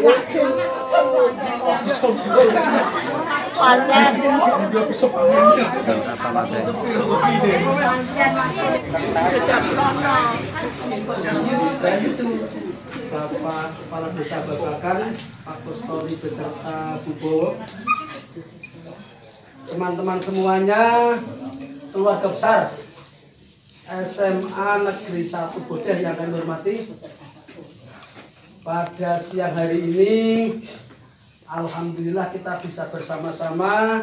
Bapak Kepala Desa Babakan, Pak Kustori beserta Bu Bowo, teman-teman semuanya, keluarga besar SMA Negeri 1 Bodeh yang kami hormati. Pada siang hari ini, alhamdulillah kita bisa bersama-sama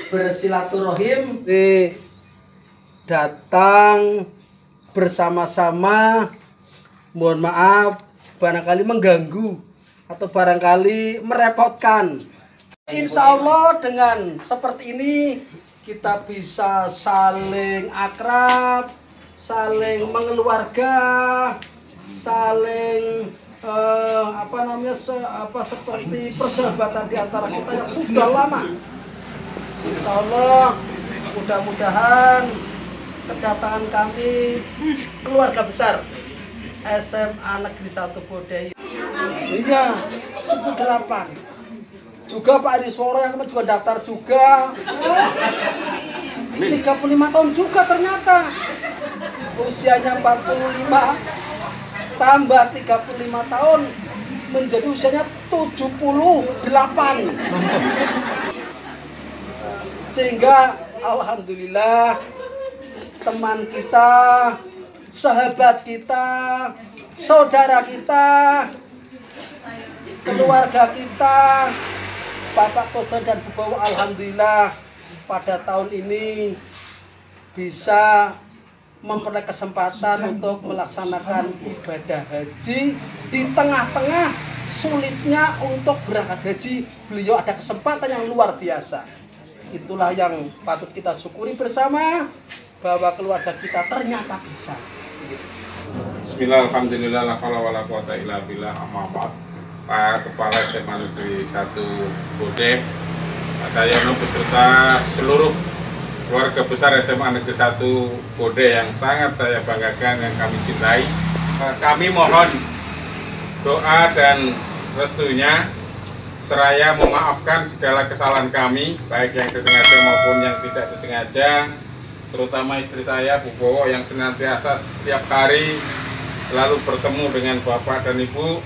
bersilaturahim, datang bersama-sama. Mohon maaf barangkali mengganggu atau barangkali merepotkan. Insya Allah dengan seperti ini kita bisa saling akrab, saling mengeluarga, saling seperti persahabatan di antara kita yang sudah lama. Insya Allah mudah-mudahan kedatangan kami keluarga besar SMA Negeri 1 Bodeh. Iya, cukup 8. Juga Pak Adisworo yang kemarin juga daftar juga. 35 tahun juga ternyata. Usianya 45 tambah 35 tahun menjadi usianya 78. Sehingga alhamdulillah teman kita, sahabat kita, saudara kita, keluarga kita, Bapak Kustori dan Bu Bowo, alhamdulillah pada tahun ini bisa memperoleh kesempatan untuk melaksanakan ibadah haji di tengah-tengah sulitnya untuk berangkat haji. Beliau ada kesempatan yang luar biasa. Itulah yang patut kita syukuri bersama, bahwa keluarga kita ternyata bisa. Bismillah, alhamdulillah, la haula wala quwata illa billah, amma ba'd. Pak Kepala SMA Negeri 1 Bodeh, Pak Cahyono beserta seluruh keluarga besar SMA Negeri 1 Bodeh yang sangat saya banggakan, yang kami cintai. Kami mohon doa dan restunya, seraya memaafkan segala kesalahan kami, baik yang disengaja maupun yang tidak disengaja, terutama istri saya, Bu Bowo, yang senantiasa setiap hari selalu bertemu dengan Bapak dan Ibu,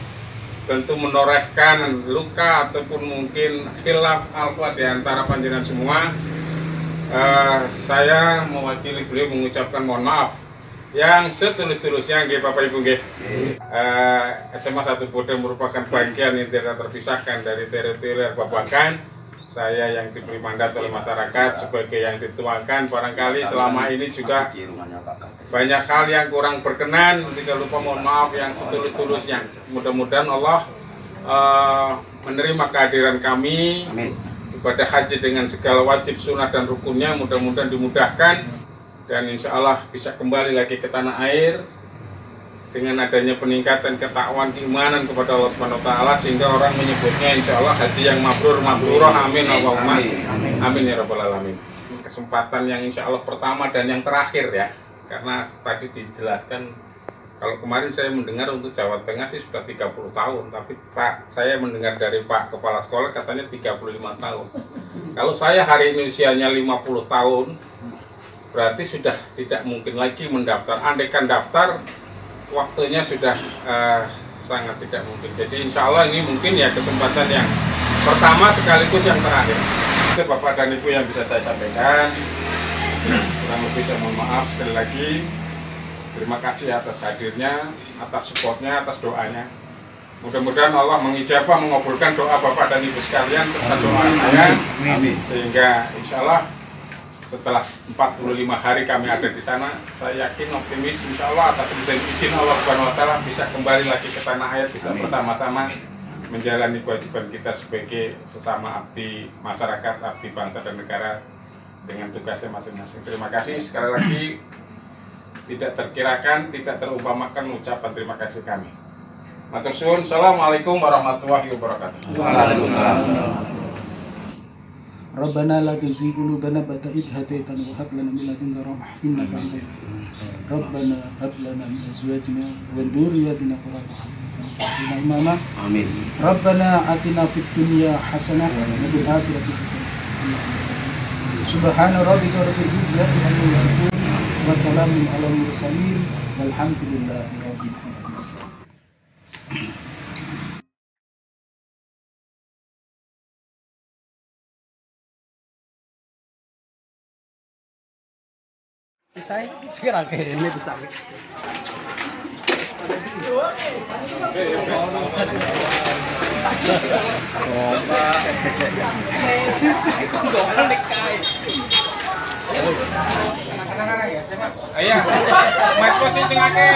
tentu menorehkan luka ataupun mungkin khilaf alfa di antara panjenengan semua. Saya mewakili beliau mengucapkan mohon maaf yang setulus-tulusnya, nggih Bapak Ibu nggih. SMA 1 Bodeh merupakan bagian yang tidak terpisahkan dari teritori Babakan. Saya yang diberi mandat oleh masyarakat sebagai yang dituangkan, barangkali selama ini juga banyak hal yang kurang berkenan, tidak lupa mohon maaf yang setulus-tulusnya. Mudah-mudahan Allah menerima kehadiran kami. Amin. Ibadah haji dengan segala wajib, sunnah dan rukunnya mudah-mudahan dimudahkan, dan insya Allah bisa kembali lagi ke tanah air dengan adanya peningkatan ketakwaan keimanan kepada Allah Subhanahu wa taala, sehingga orang menyebutnya insya Allah haji yang mabrur mabrurah. Amin Allahumma amin ya rabbal alamin. Kesempatan yang insya Allah pertama dan yang terakhir ya, karena tadi dijelaskan kalau kemarin saya mendengar untuk Jawa Tengah sih sudah 30 tahun, tapi Pak, saya mendengar dari Pak Kepala Sekolah katanya 35 tahun. Kalau saya hari ini usianya 50 tahun, berarti sudah tidak mungkin lagi mendaftar. Andaikan daftar, waktunya sudah sangat tidak mungkin. Jadi insya Allah ini mungkin ya kesempatan yang pertama sekaligus yang terakhir. Itu Bapak dan Ibu yang bisa saya sampaikan. Kurang lebih saya mohon maaf sekali lagi. Terima kasih atas hadirnya, atas supportnya, atas doanya. Mudah-mudahan Allah mengijabah, mengabulkan doa Bapak dan Ibu sekalian serta doa saya, sehingga insya Allah setelah 45 hari kami ada di sana, saya yakin optimis insya Allah atas izin Allah Subhanahu wa taala bisa kembali lagi ke tanah air, bisa bersama-sama menjalani kewajiban kita sebagai sesama abdi masyarakat, abdi bangsa dan negara dengan tugasnya masing-masing. Terima kasih sekali lagi, tidak terkirakan, tidak terumpamakan ucapan terima kasih kami. Matur suwun. Assalamualaikum warahmatullahi wabarakatuh. Waalaikumsalam. Rabbana la tuzigh qulubana ba'da idh hadaytana wa hab lana min ladunka rahmah innaka antal wahhab. Rabbana hab lana min azwajina wa dhurriyyatina qurrata a'yun وقنا إماما. Amin. ربنا آتنا في الدنيا حسنة وفي الآخرة حسنة. سبحان ربك رب العزة عما يصفون وسلام على المرسلين والحمد لله رب العالمين. Saya sekarang ini bisa. Ayah, mic posisi ngake.